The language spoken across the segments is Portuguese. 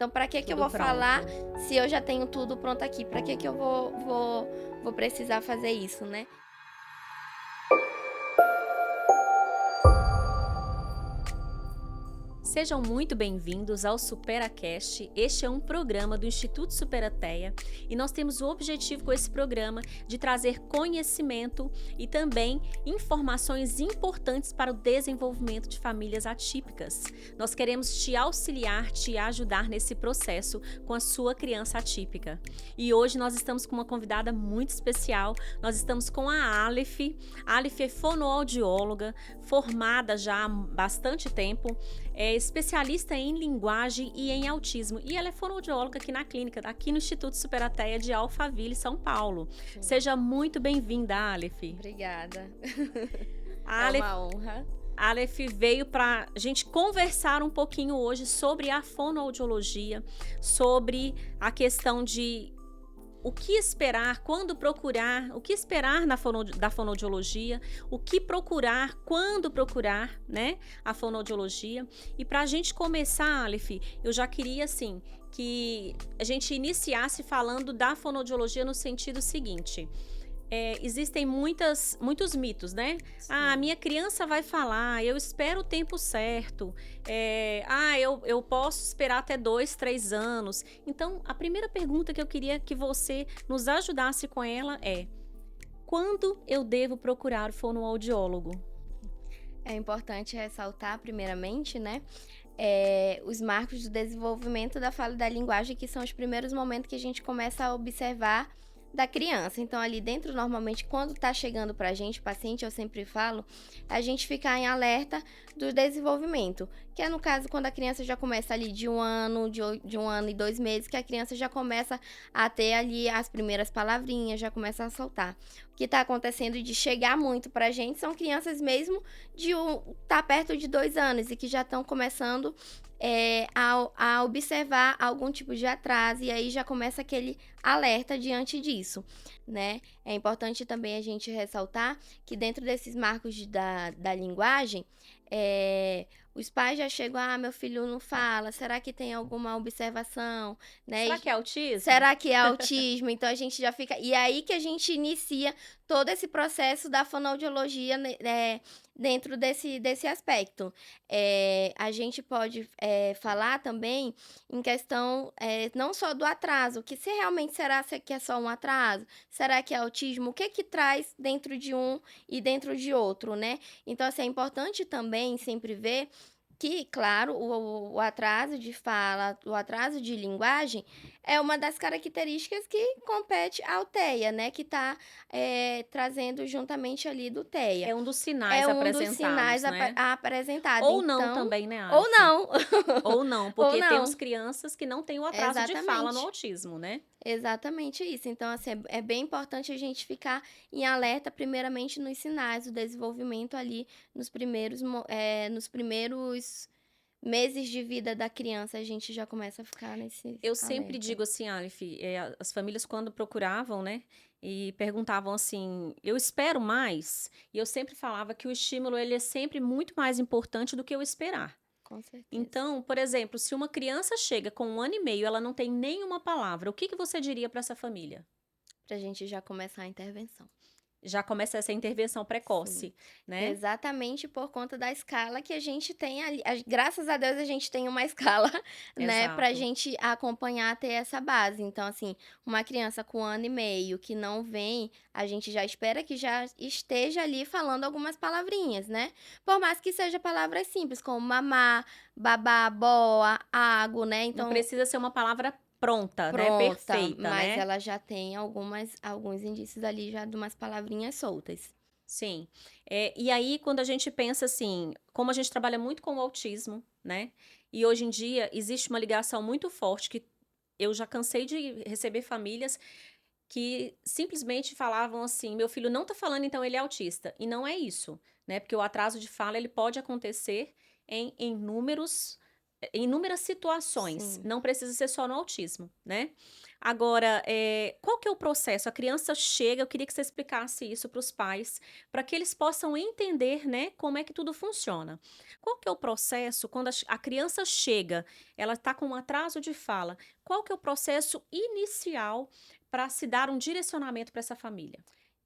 Então, para que eu Tudo vou falar pronto. se eu já tenho tudo pronto aqui? Para que eu vou precisar fazer isso, né? Sejam muito bem-vindos ao SuperaCast. Este é um programa do Instituto Superateia e nós temos o objetivo com esse programa de trazer conhecimento e também informações importantes para o desenvolvimento de famílias atípicas. Nós queremos te auxiliar, te ajudar nesse processo com a sua criança atípica. E hoje nós estamos com uma convidada muito especial. Nós estamos com a Aleph. A Aleph é fonoaudióloga, formada já há bastante tempo, é especialista em linguagem e em autismo. E ela é fonoaudióloga aqui na clínica, aqui no Instituto Superateia de Alphaville, São Paulo. Sim. Seja muito bem-vinda, Aleph. Obrigada. A É Aleph, uma honra. a Aleph veio para a gente conversar um pouquinho hoje sobre a fonoaudiologia, sobre a questão de o que esperar, quando procurar, o que esperar da fonoaudiologia, o que procurar, quando procurar, né, a fonoaudiologia. E para a gente começar, Aleph, eu já queria, assim, que a gente iniciasse falando da fonoaudiologia no sentido seguinte. Existem muitos mitos, né? Ah, Sim. minha criança vai falar, eu espero o tempo certo. Eu posso esperar até 2, 3 anos. Então, a primeira pergunta que eu queria que você nos ajudasse com ela é: quando eu devo procurar o fonoaudiólogo? É importante ressaltar, primeiramente, né, os marcos do desenvolvimento da fala e da linguagem, que são os primeiros momentos que a gente começa a observar da criança. Então, ali dentro, normalmente, quando tá chegando pra gente, paciente, eu sempre falo, a gente ficar em alerta do desenvolvimento, que é no caso quando a criança já começa ali de 1 ano, de 1 ano e 2 meses, que a criança já começa a ter ali as primeiras palavrinhas, já começa a soltar. O que tá acontecendo de chegar muito pra gente são crianças mesmo tá perto de 2 anos e que já estão começando, a observar algum tipo de atraso, e aí já começa aquele alerta diante disso, né. É importante também a gente ressaltar que dentro desses marcos da linguagem, os pais já chegam: "Ah, meu filho não fala, será que tem alguma observação?", né, Será que é autismo? será que é autismo? Então a gente já fica e aí que a gente inicia todo esse processo da fonoaudiologia dentro desse aspecto. A gente pode, falar também em questão, não só do atraso, que se realmente será se que é só um atraso? Será que é autismo? O que que traz dentro de um e dentro de outro, né? Então, assim, é importante também sempre ver que, claro, o atraso de fala, o atraso de linguagem é uma das características que compete ao TEA, né, que está trazendo juntamente ali do TEA. É um dos É sinais um dos sinais apresentados, né? apresentado, Ou não então também, né, ou Aleph? não, Ou não, ou porque temos não. crianças que não têm o atraso de fala no Exatamente. autismo, né? Exatamente isso. Então, assim, é bem importante a gente ficar em alerta, primeiramente, nos sinais do desenvolvimento ali nos primeiros meses de vida da criança, a gente já começa a ficar nesse Eu sempre alerta. digo assim, Aleph, as famílias quando procuravam, né, e perguntavam assim: "Eu espero mais?", e eu sempre falava que o estímulo ele é sempre muito mais importante do que o esperar. Com certeza. Então, por exemplo, se uma criança chega com 1 ano e meio, ela não tem nenhuma palavra, o que que você diria para essa família? Pra gente já começar a intervenção. Já começa essa intervenção Sim, precoce, né? exatamente por conta da escala que a gente tem ali. Graças a Deus a gente tem uma escala, né, pra Exato. gente acompanhar, ter essa base. Então, assim, uma criança com 1 ano e meio que não vem, a gente já espera que já esteja ali falando algumas palavrinhas, né? Por mais que seja palavras simples, como mamar, babá, boa, água, né? Não Então, precisa ser uma palavra pronta, né, pronta, perfeita, mas né? ela já tem alguns indícios ali já de umas palavrinhas soltas. Sim. E aí, quando a gente pensa assim, como a gente trabalha muito com o autismo, né? E hoje em dia existe uma ligação muito forte que eu já cansei de receber famílias que simplesmente falavam assim: meu filho não tá falando, então ele é autista. E não é isso, né? Porque o atraso de fala ele pode acontecer em números. inúmeras situações, Sim. não precisa ser só no autismo, né? Agora, qual que é o processo? A criança chega, eu queria que você explicasse isso para os pais, para que eles possam entender, né, como é que tudo funciona. Qual que é o processo quando a criança chega, ela está com um atraso de fala, qual que é o processo inicial para se dar um direcionamento para essa família?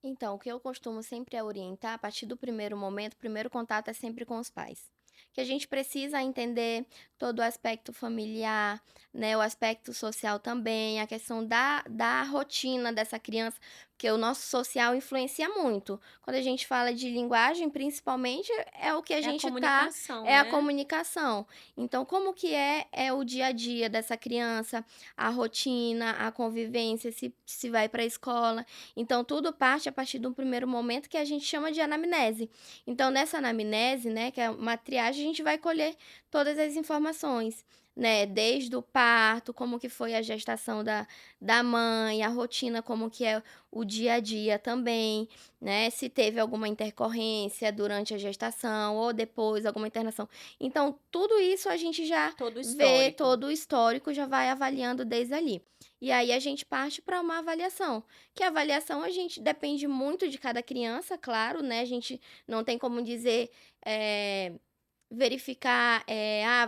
Então, o que eu costumo sempre é orientar, a partir do primeiro momento, o primeiro contato é sempre com os pais. Que a gente precisa entender todo o aspecto familiar, né, o aspecto social também, a questão da rotina dessa criança, porque o nosso social influencia muito. Quando a gente fala de linguagem, principalmente, é o que a É a gente tá, comunicação, é a né? comunicação. Então, como que é o dia a dia dessa criança, a rotina, a convivência, se vai para a escola. Então, tudo parte a partir de um primeiro momento que a gente chama de anamnese. Então, nessa anamnese, né, que é uma triagem, a gente vai colher todas as informações, né, desde o parto, como que foi a gestação da mãe, a rotina, como que é o dia a dia também, né, se teve alguma intercorrência durante a gestação ou depois, alguma internação. Então, tudo isso a gente já Todo o vê, histórico. todo o histórico, já vai avaliando desde ali. E aí a gente parte para uma avaliação. Que a avaliação a gente depende muito de cada criança, claro, né, a gente não tem como dizer, eh, verificar,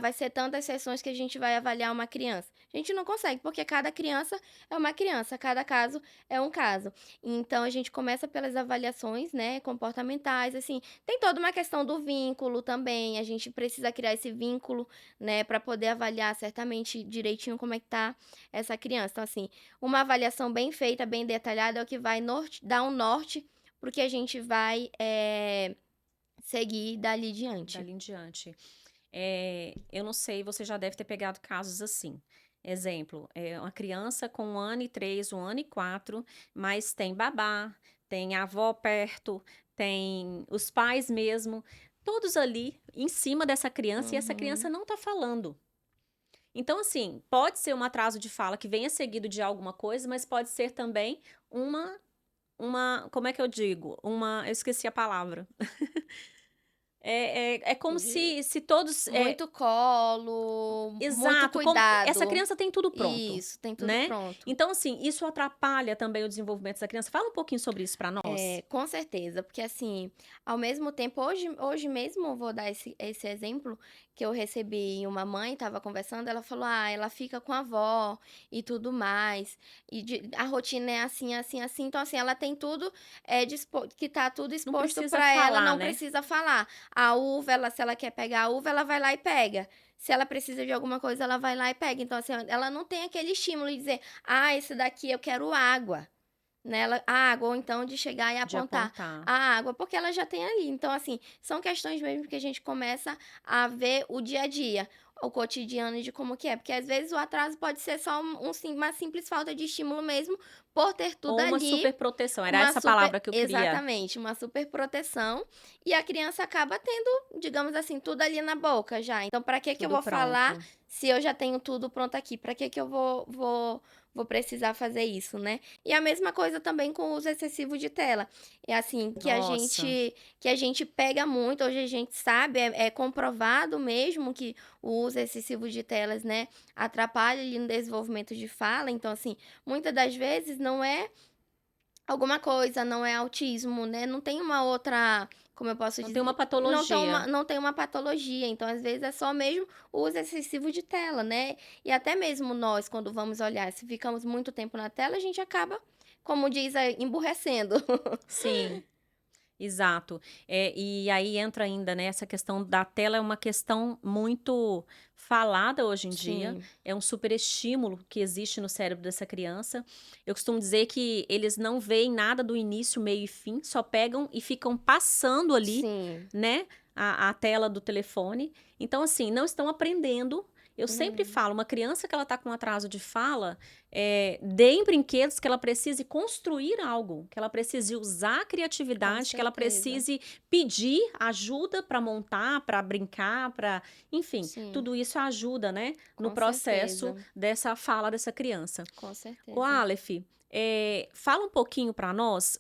vai ser tantas sessões que a gente vai avaliar uma criança. A gente não consegue, porque cada criança é uma criança, cada caso é um caso. Então a gente começa pelas avaliações, né, comportamentais, assim, tem toda uma questão do vínculo também, a gente precisa criar esse vínculo, né, para poder avaliar certamente direitinho como é que tá essa criança. Então assim, uma avaliação bem feita, bem detalhada, é o que vai dar um norte para o que a gente vai, seguir dali diante. Dali em diante. Eu não sei, você já deve ter pegado casos assim. Exemplo, uma criança com 1 ano e 3, 1 ano e 4, mas tem babá, tem a avó perto, tem os pais mesmo, todos ali em cima dessa criança e essa criança Uhum. não tá falando. Então, assim, pode ser um atraso de fala que venha seguido de alguma coisa, mas pode ser também como é que eu digo? Eu esqueci a palavra. É como De se todos. muito colo, muito Exato, como essa cuidado. criança tem tudo pronto, Isso, tem tudo né. pronto. Então, assim, isso atrapalha também o desenvolvimento dessa criança. Fala um pouquinho sobre isso para nós. É, com certeza, porque assim, ao mesmo tempo, hoje mesmo eu vou dar esse exemplo que eu recebi, uma mãe estava conversando, ela falou: "Ah, ela fica com a avó e tudo mais, e a rotina é assim, assim, assim", então assim, ela tem tudo, que tá tudo Não exposto precisa para ela, falar, não né. precisa falar. A uva, se ela quer pegar a uva, ela vai lá e pega. Se ela precisa de alguma coisa, ela vai lá e pega. Então assim, ela não tem aquele estímulo de dizer: "Ah, esse daqui eu quero água". Nela a água, ou então de chegar e De apontar apontar. a água, porque ela já tem ali. Então, assim, são questões mesmo que a gente começa a ver o dia a dia, o cotidiano de como que é. Porque às vezes o atraso pode ser só uma simples falta de estímulo mesmo, por ter tudo Ou uma ali, superproteção, era uma essa super palavra que eu queria. exatamente, uma super proteção, e a criança acaba tendo, digamos assim, tudo ali na boca já. Então, para que que eu Tudo vou falar pronto. se eu já tenho tudo pronto aqui? Para que que eu vou precisar fazer isso, né? E a mesma coisa também com o uso excessivo de tela. É assim, Nossa, que a gente pega muito, hoje a gente sabe, é comprovado mesmo que o uso excessivo de telas, né, atrapalha ali no desenvolvimento de fala. Então, assim, muitas das vezes não é alguma coisa, não é autismo, né, não tem uma outra, como eu posso não tem uma dizer, patologia. não tem uma patologia, então às vezes é só mesmo o uso excessivo de tela, né. E até mesmo nós, quando vamos olhar, se ficamos muito tempo na tela, a gente acaba, como diz aí, emburrecendo. Sim. Exato. E aí entra ainda, né, essa questão da tela é uma questão muito falada hoje em dia, Sim, é um superestímulo que existe no cérebro dessa criança. Eu costumo dizer que eles não veem nada do início, meio e fim, só pegam e ficam passando ali, sim. né, a tela do telefone. Então, assim, não estão aprendendo. Eu sempre Uhum. falo, uma criança que ela está com atraso de fala, deem brinquedos que ela precise construir algo, que ela precise usar a Com criatividade, que ela certeza. precise pedir ajuda para montar, para brincar, para, enfim, Sim, tudo isso ajuda, né, no com processo certeza, dessa fala dessa criança. com O certeza. Aleph, fala um pouquinho para nós.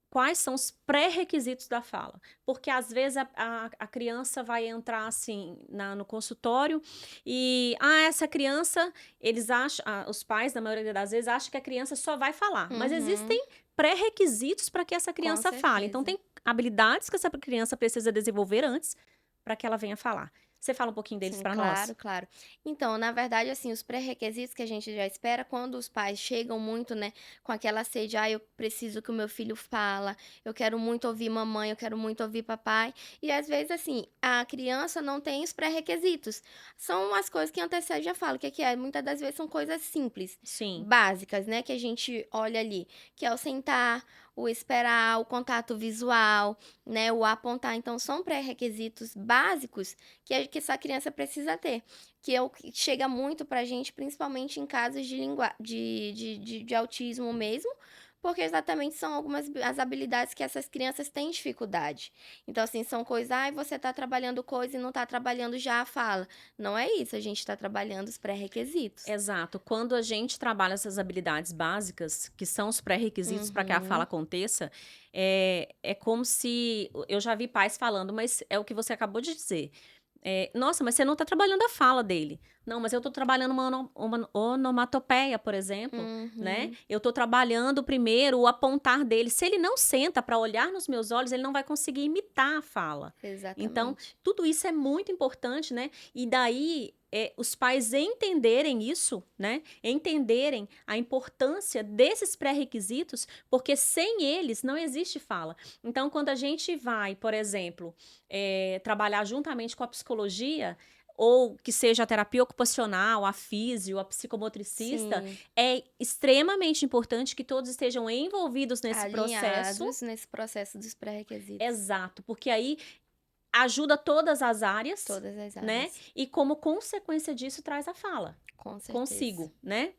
quais são os pré-requisitos da fala. Porque às vezes a criança vai entrar assim no consultório e essa criança, eles acham, os pais, na maioria das vezes, acham que a criança só vai falar. Mas Uhum, existem pré-requisitos para que essa com criança fale. Então, certeza. tem habilidades que essa criança precisa desenvolver antes para que ela venha falar. Você fala um pouquinho deles Sim, para nós? claro, claro. Então, na verdade, assim, os pré-requisitos que a gente já espera quando os pais chegam muito, né, com aquela sede, eu preciso que o meu filho fala, eu quero muito ouvir mamãe, eu quero muito ouvir papai. E às vezes, assim, a criança não tem os pré-requisitos. São as coisas que antecedem a fala. O que que é? Muitas das vezes são coisas simples, Sim, básicas, né, que a gente olha ali, que é o sentar, o esperar, o contato visual, né, o apontar. Então, são pré-requisitos básicos que essa criança precisa ter, que é o que chega muito pra gente, principalmente em casos de de autismo mesmo, porque exatamente são as habilidades que essas crianças têm dificuldade. Então, assim, são coisas, você tá trabalhando coisa e não tá trabalhando já a fala. Não é isso, a gente tá trabalhando os pré-requisitos. exato. Quando a gente trabalha essas habilidades básicas, que são os pré-requisitos para que a fala Uhum. aconteça, é como se. Eu já vi pais falando, mas é o que você acabou de dizer. Nossa, mas você não está trabalhando a fala dele. Não, mas eu estou trabalhando uma onomatopeia, por exemplo, né? Uhum. Eu estou trabalhando primeiro o apontar dele. Se ele não senta para olhar nos meus olhos, ele não vai conseguir imitar a fala. Então, Exatamente. tudo isso é muito importante, né? E daí, os pais entenderem isso, né? Entenderem a importância desses pré-requisitos, porque sem eles não existe fala. Então, quando a gente vai, por exemplo, trabalhar juntamente com a psicologia, ou que seja a terapia ocupacional, a físio, a psicomotricista, Sim, é extremamente importante que todos estejam envolvidos nesse processo. alinhados nesse processo dos pré-requisitos, Exato, porque aí ajuda todas as áreas, todas as né? áreas, E como consequência disso traz a fala com certeza. consigo, né?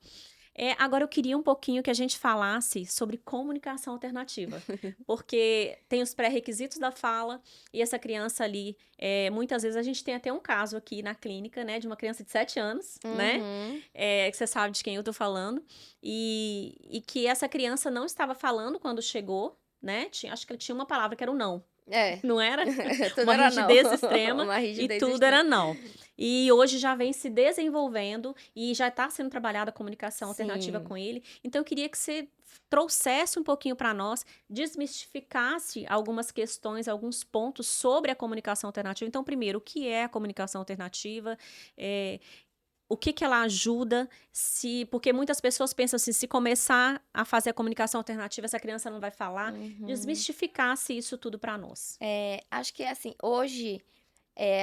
Agora eu queria um pouquinho que a gente falasse sobre comunicação alternativa, porque tem os pré-requisitos da fala e essa criança ali, muitas vezes a gente tem até um caso aqui na clínica, né, de uma criança de 7 anos, né, Uhum. que você sabe de quem eu tô falando, e que essa criança não estava falando quando chegou, né, acho que ele tinha uma palavra que era o não. É, Não era? tudo Uma era não, rigidez extrema uma e rigidez tudo extrema. era não. E hoje já vem se desenvolvendo e já está sendo trabalhada a comunicação alternativa Sim. com ele. Então eu queria que você trouxesse um pouquinho para nós, desmistificasse algumas questões, alguns pontos sobre a comunicação alternativa. Então, primeiro, o que é a comunicação alternativa? É, o que que ela ajuda? Porque muitas pessoas pensam assim, se começar a fazer a comunicação alternativa, essa criança não vai falar. Uhum. Desmistificasse isso tudo para nós. Acho que, assim, hoje,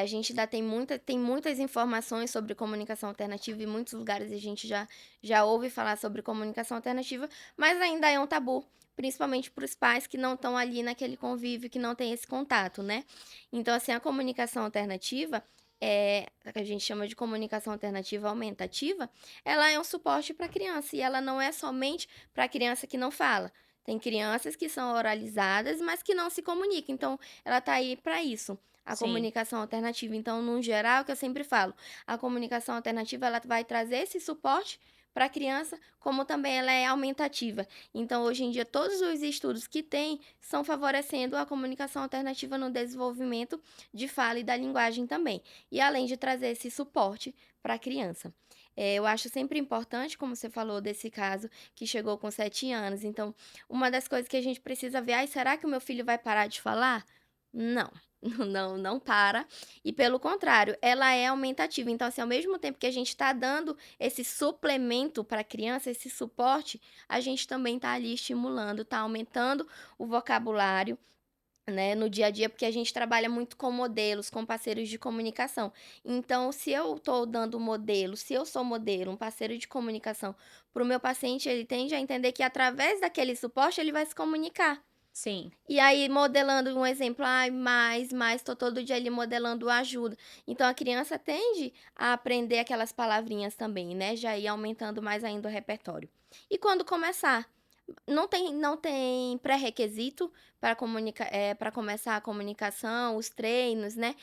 a gente ainda tem muitas informações sobre comunicação alternativa, em muitos lugares a gente já ouve falar sobre comunicação alternativa, mas ainda é um tabu, principalmente para os pais que não estão ali naquele convívio, que não tem esse contato, né. Então, assim, a comunicação alternativa, que a gente chama de comunicação alternativa aumentativa, ela é um suporte para a criança, e ela não é somente para a criança que não fala. Tem crianças que são oralizadas, mas que não se comunicam, então ela está aí para isso. A Sim. comunicação alternativa, então, no geral, que eu sempre falo, a comunicação alternativa ela vai trazer esse suporte para a criança, como também ela é aumentativa. Então, hoje em dia, todos os estudos que tem estão favorecendo a comunicação alternativa no desenvolvimento de fala e da linguagem também. E além de trazer esse suporte para a criança. Eu acho sempre importante, como você falou desse caso que chegou com 7 anos. Então, uma das coisas que a gente precisa ver: "Ai, será que o meu filho vai parar de falar?". Não, não para. E pelo contrário, ela é aumentativa. Então, assim, ao mesmo tempo que a gente está dando esse suplemento para a criança, esse suporte, a gente também está ali estimulando, está aumentando o vocabulário, né, no dia a dia, porque a gente trabalha muito com modelos, com parceiros de comunicação. Então, se eu estou dando modelo, se eu sou modelo, um parceiro de comunicação para o meu paciente, ele tende a entender que através daquele suporte ele vai se comunicar. Sim, E aí, modelando um exemplo, ai, mais, tô todo dia ali modelando ajuda. Então, a criança tende a aprender aquelas palavrinhas também, né? Já ir aumentando mais ainda o repertório. E quando começar? Não tem pré-requisito para começar a comunicação, os treinos, né.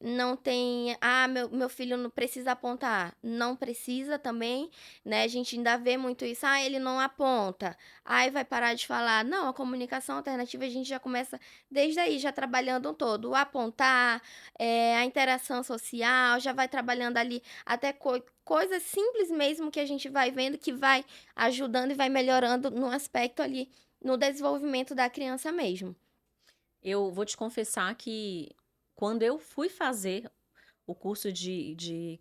Não tem: "Ah, meu filho não precisa apontar", não precisa também, né, a gente ainda vê muito isso: "Ah, ele não aponta, aí vai parar de falar". Não, a comunicação alternativa a gente já começa desde aí, já trabalhando um todo, o apontar, a interação social, já vai trabalhando ali até coisas simples mesmo que a gente vai vendo que vai ajudando e vai melhorando no aspecto ali, no desenvolvimento da criança mesmo. Eu vou te confessar que quando eu fui fazer o curso de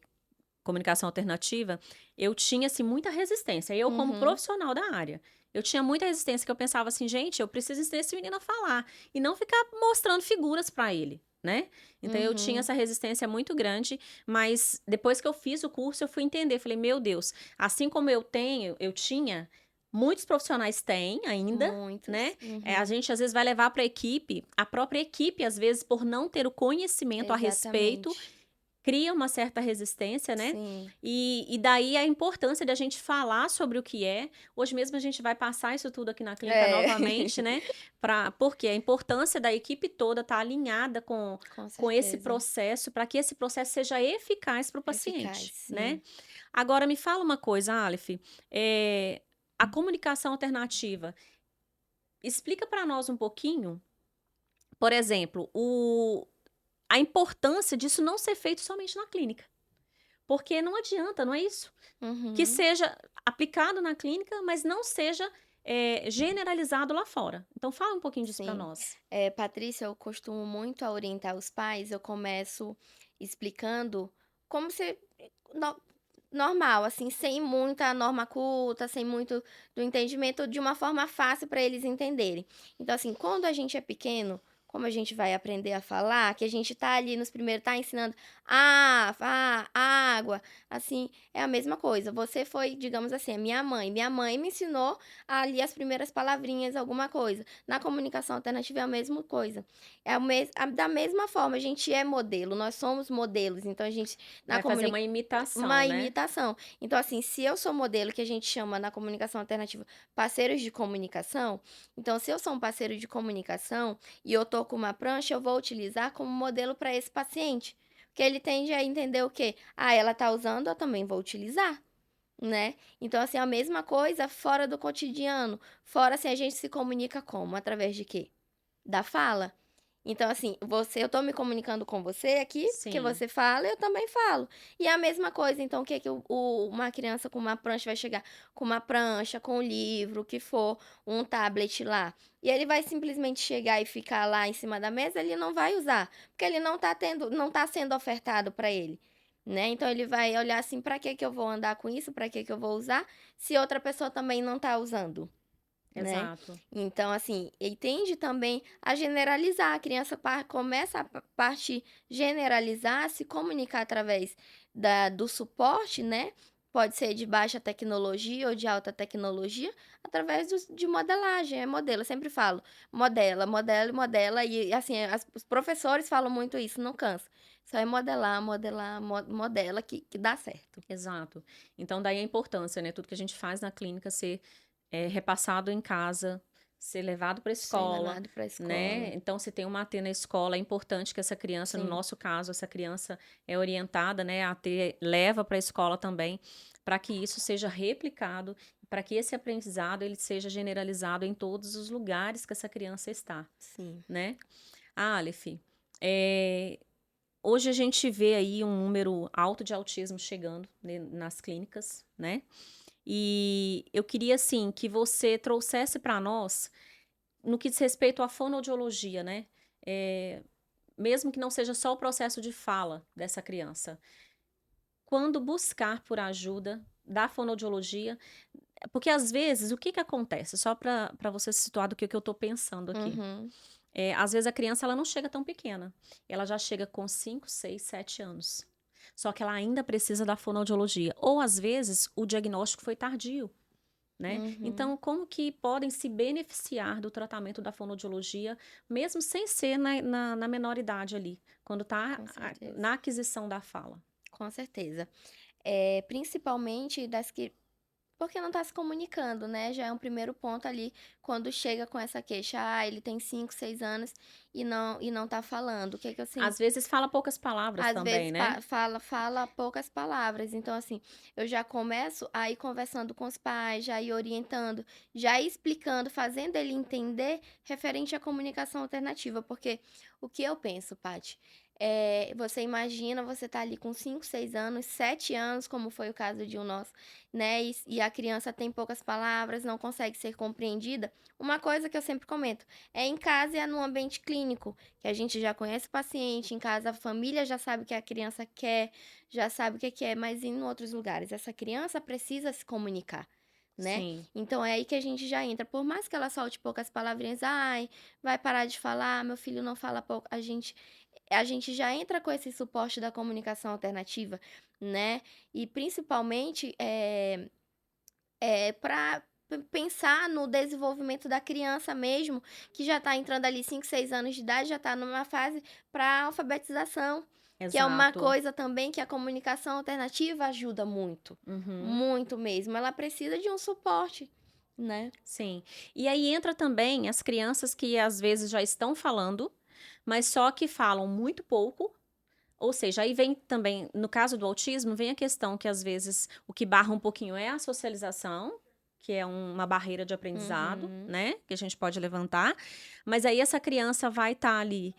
comunicação alternativa, eu tinha, assim, muita resistência. Eu, como Uhum, profissional da área, eu tinha muita resistência, que eu pensava assim: "Gente, eu preciso ensinar esse menino a falar", e não ficar mostrando figuras para ele, né. Então eu tinha uhum. essa resistência muito grande, mas depois que eu fiz o curso, eu fui entender, falei: "Meu Deus, assim como eu tinha, muitos profissionais têm ainda, Muitos. né". A Uhum. gente às vezes vai levar para a própria equipe, às vezes, por não ter o conhecimento a respeito, Exatamente. cria uma certa resistência, né, Sim. e daí a importância da gente falar sobre o que é. Hoje mesmo a gente vai passar isso tudo aqui na clínica É. novamente, né, porque a importância da equipe toda estar alinhada Com com esse certeza. processo, para que esse processo seja eficaz para o Eficaz, paciente, né. sim. Agora me fala uma coisa, Aleph, a comunicação alternativa, explica para nós um pouquinho, por exemplo, a importância disso não ser feito somente na clínica. Porque não adianta, não é isso? Que Uhum. seja aplicado na clínica, mas não seja, generalizado lá fora. Então fala um pouquinho disso para Sim. nós. Patrícia, eu costumo muito a orientar os pais, eu começo explicando como se no normal, assim, sem muita norma culta, sem muito do entendimento, de uma forma fácil para eles entenderem. Então, assim, quando a gente é pequeno, como a gente vai aprender a falar, que a gente tá ali nos primeiros tá ensinando: "Ah, vá, água", assim, é a mesma coisa. Você foi, digamos assim, a minha mãe me ensinou ali as primeiras palavrinhas, alguma coisa. Na comunicação alternativa é a mesma coisa. É o mes a da mesma forma, a gente é modelo, nós somos modelos, então a gente na Vai fazer comuni uma imitação, uma né. imitação. Então, assim, se eu sou modelo, que a gente chama na comunicação alternativa parceiros de comunicação, então se eu sou um parceiro de comunicação e eu tô com uma prancha, eu vou utilizar como modelo para esse paciente, porque ele tende a entender o quê? "Ah, ela tá usando, eu também vou utilizar", né. Então, assim, a mesma coisa fora do cotidiano, fora assim, a gente se comunica como? Através de quê? Da fala. Então, assim, eu tô me comunicando com você aqui, porque Sim, você fala, eu também falo. E é a mesma coisa, então, o que que uma criança com uma prancha vai chegar? Com uma prancha, com um livro, o que for, um tablet lá, e ele vai simplesmente chegar e ficar lá em cima da mesa, ele não vai usar, porque ele não tá sendo ofertado para ele, né. Então ele vai olhar assim: "Pra que que eu vou andar com isso? Pra que que eu vou usar, se outra pessoa também não tá usando?", né. exato. Então, assim, ele tende também a generalizar, a criança começa a partir generalizar, se comunicar através do suporte, né, pode ser de baixa tecnologia ou de alta tecnologia, através de modelagem, é modelo, eu sempre falo: "Modela, modela e modela", e assim, os professores falam muito isso, não cansa. Só é modelar, modelar, modela que dá certo. Exato. Então daí a importância, né, tudo que a gente faz na clínica ser, repassado em casa, ser levado para a Ser escola, levado para a né. escola. Então se tem uma AT na escola, é importante que essa criança, no Sim, nosso caso, essa criança é orientada, né, a AT leva para a escola também, para que isso seja replicado, para que esse aprendizado ele seja generalizado em todos os lugares que essa criança está, sim. né. Aleph, eh hoje a gente vê aí um número alto de autismo chegando, né, nas clínicas, né. E eu queria, assim, que você trouxesse para nós, no que diz respeito à fonoaudiologia, né, eh, mesmo que não seja só o processo de fala dessa criança, quando buscar por ajuda da fonoaudiologia, porque às vezes o que que acontece? Só para você se situar do que eu estou pensando aqui. Uhum. Às vezes a criança ela não chega tão pequena, ela já chega com 5, 6, 7 anos. Só que ela ainda precisa da fonoaudiologia, ou às vezes o diagnóstico foi tardio, né. Uhum, Então como que podem se beneficiar do tratamento da fonoaudiologia, mesmo sem ser na menor idade ali, quando está com certeza, na aquisição da fala? com certeza. Principalmente das que Porque não tá se comunicando, né? Já é um primeiro ponto ali quando chega com essa queixa. Ah, ele tem 5, 6 anos e não tá falando. O que que eu Às sinto? vezes fala poucas palavras Às também, vezes né? fala poucas palavras. Então, assim, eu já começo a ir conversando com os pais, já ir orientando, já ir explicando, fazendo ele entender referente à comunicação alternativa. Porque o que eu penso, Paty, você imagina você tá ali com 5, 6 anos, 7 anos, como foi o caso de um nosso, né? E a criança tem poucas palavras, não consegue ser compreendida. Uma coisa que eu sempre comento é em casa e é no ambiente clínico que a gente já conhece o paciente, em casa a família já sabe o que a criança quer, já sabe o que é, mas em outros lugares, essa criança precisa se comunicar, né? Sim, Então é aí que a gente já entra. Por mais que ela solte poucas palavrinhas, ai, vai parar de falar, meu filho não fala pouco, a gente já entra com esse suporte da comunicação alternativa, né? E principalmente para pensar no desenvolvimento da criança mesmo, que já está entrando ali 5, 6 anos de idade, já está numa fase para alfabetização, que é uma exato. coisa também que a comunicação alternativa ajuda muito, Uhum. muito mesmo. Ela precisa de um suporte, né? Sim. E aí entra também as crianças que às vezes já estão falando, mas só que falam muito pouco. Ou seja, aí vem também, no caso do autismo, vem a questão que às vezes o que barra um pouquinho é a socialização, que é uma barreira de aprendizado, Uhum. né? Que a gente pode levantar. Mas aí essa criança vai estar ali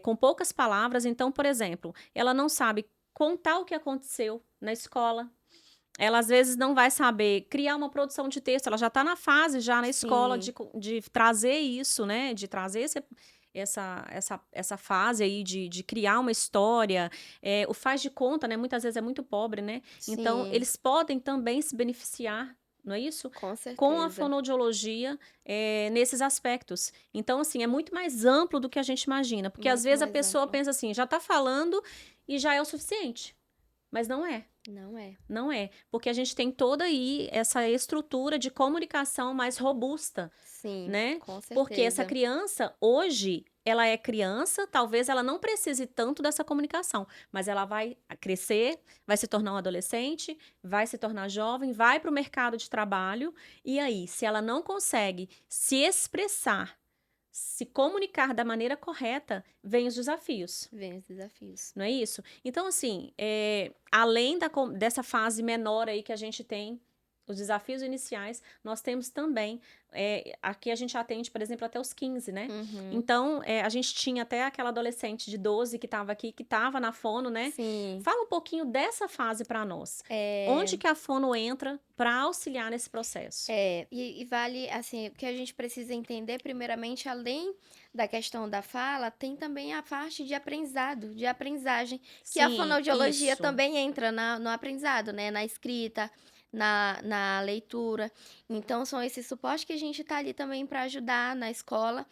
com poucas palavras. Então, por exemplo, ela não sabe contar o que aconteceu na escola. Ela às vezes não vai saber criar uma produção de texto, ela já está na fase, já na escola, Sim, de trazer isso, né? De trazer essa fase aí de criar uma história. O faz de conta, né? Muitas vezes é muito pobre, né? Então, sim, eles podem também se beneficiar, não é isso? com Com a certeza. fonoaudiologia nesses aspectos. Então, assim, é muito mais amplo do que a gente imagina. Porque às Muito vezes a mais pessoa amplo. pensa assim, já está falando e já é o suficiente. Mas não é. Não é. Não é, porque a gente tem toda aí essa estrutura de comunicação mais robusta, Sim, né? com Porque essa certeza. criança, hoje, ela é criança, talvez ela não precise tanto dessa comunicação, mas ela vai crescer, vai se tornar um adolescente, vai se tornar jovem, vai para o mercado de trabalho, e aí, se ela não consegue se expressar, se comunicar da maneira correta, vem os desafios. Vem os desafios. Não é isso? Então, assim, além dessa fase menor aí que a gente tem, os desafios iniciais, nós temos também, aqui a gente atende, por exemplo, até os 15, né? Uhum. Então, a gente tinha até aquela adolescente de 12 que estava aqui, que estava na fono, né? Sim. Fala um pouquinho dessa fase para nós. Onde É, que a fono entra para auxiliar nesse processo? e vale, assim, o que a gente precisa entender, primeiramente, além da questão da fala, tem também a parte de aprendizado, de aprendizagem, que a Sim, fonoaudiologia isso. também entra no aprendizado, né? Na escrita, na leitura. Então, são esses suportes que a gente está ali também para ajudar na escola,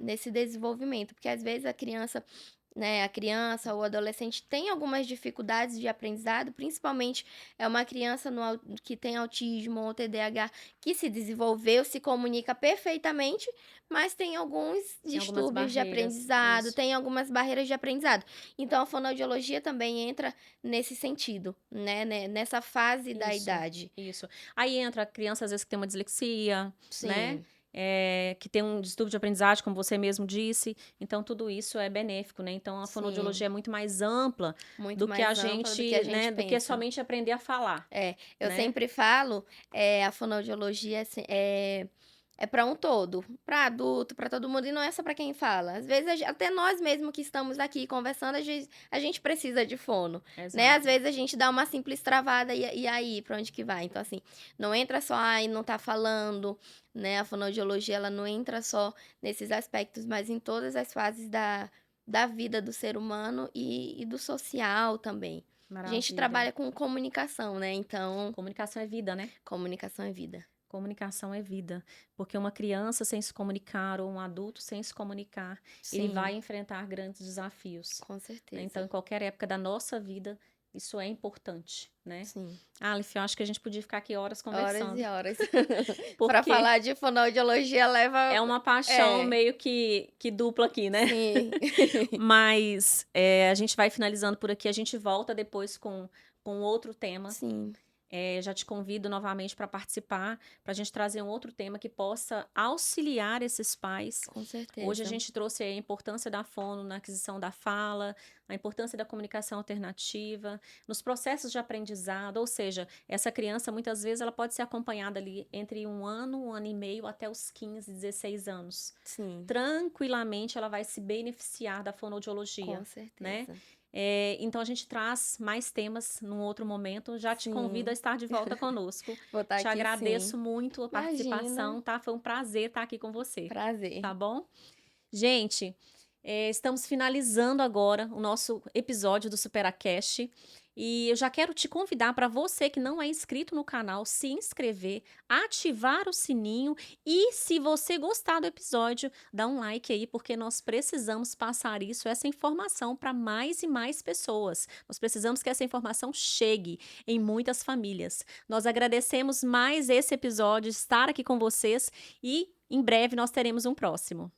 nesse desenvolvimento, porque às vezes a criança, né, a criança ou o adolescente tem algumas dificuldades de aprendizado, principalmente é uma criança que tem autismo ou TDAH que se desenvolveu, se comunica perfeitamente, mas tem alguns Tem algumas distúrbios de barreiras, aprendizado, isso. tem algumas barreiras de aprendizado. Então, a fonoaudiologia também entra nesse sentido, né, nessa fase da Isso, idade. isso. Aí entra a criança, às vezes, que tem uma dislexia, né? Sim, Que tem um distúrbio de aprendizagem, como você mesmo disse. Então, tudo isso é benéfico, né? Então, a sim, fonoaudiologia é muito mais ampla muito do que a mais ampla do que a gente, né? gente Do que pensa. somente aprender a falar, Eu né? sempre falo, a fonoaudiologia é para um todo, para adulto, para todo mundo, e não é só para quem fala. Às vezes, até nós mesmos que estamos aqui conversando, a gente precisa de fono, né? Às Exato. vezes a gente dá uma simples travada e aí, para onde que vai? Então, assim, não entra só, ai, não tá falando, né? A fonoaudiologia, ela não entra só nesses aspectos, mas em todas as fases da vida do ser humano e do social também. A gente Maravilha. trabalha com comunicação, né, então Comunicação é vida, né? comunicação é vida. Comunicação é vida. Porque uma criança sem se comunicar ou um adulto sem se comunicar, ele vai Sim, enfrentar grandes desafios, com né? Então, certeza. em qualquer época da nossa vida, isso é importante, né? Sim. Aleph, eu acho que a gente podia ficar aqui horas Horas conversando, e horas. Para porque falar de fonoaudiologia leva é uma paixão é, meio que dupla aqui, né? sim. Mas a gente vai finalizando por aqui, a gente volta depois com outro tema. Sim. Já te convido novamente para participar, para a gente trazer um outro tema que possa auxiliar esses pais. Com Hoje a certeza. gente trouxe aí a importância da fono na aquisição da fala, a importância da comunicação alternativa, nos processos de aprendizado, ou seja, essa criança muitas vezes ela pode ser acompanhada ali entre 1 ano e meio, até os 15, 16 anos. Sim, Tranquilamente ela vai se beneficiar da fonoaudiologia, com né? certeza. Então a gente traz mais temas num outro momento. Já te convido a Sim, estar de volta conosco. vou estar Te aqui sim. agradeço muito a Imagina, participação, tá? Foi um prazer estar aqui com você, prazer. tá bom? Gente, estamos finalizando agora o nosso episódio do Superacast. E eu já quero te convidar para você que não é inscrito no canal, se inscrever, ativar o sininho e, se você gostar do episódio, dá um like aí, porque nós precisamos passar essa informação para mais e mais pessoas. Nós precisamos que essa informação chegue em muitas famílias. Nós agradecemos mais esse episódio, estar aqui com vocês, e em breve nós teremos um próximo.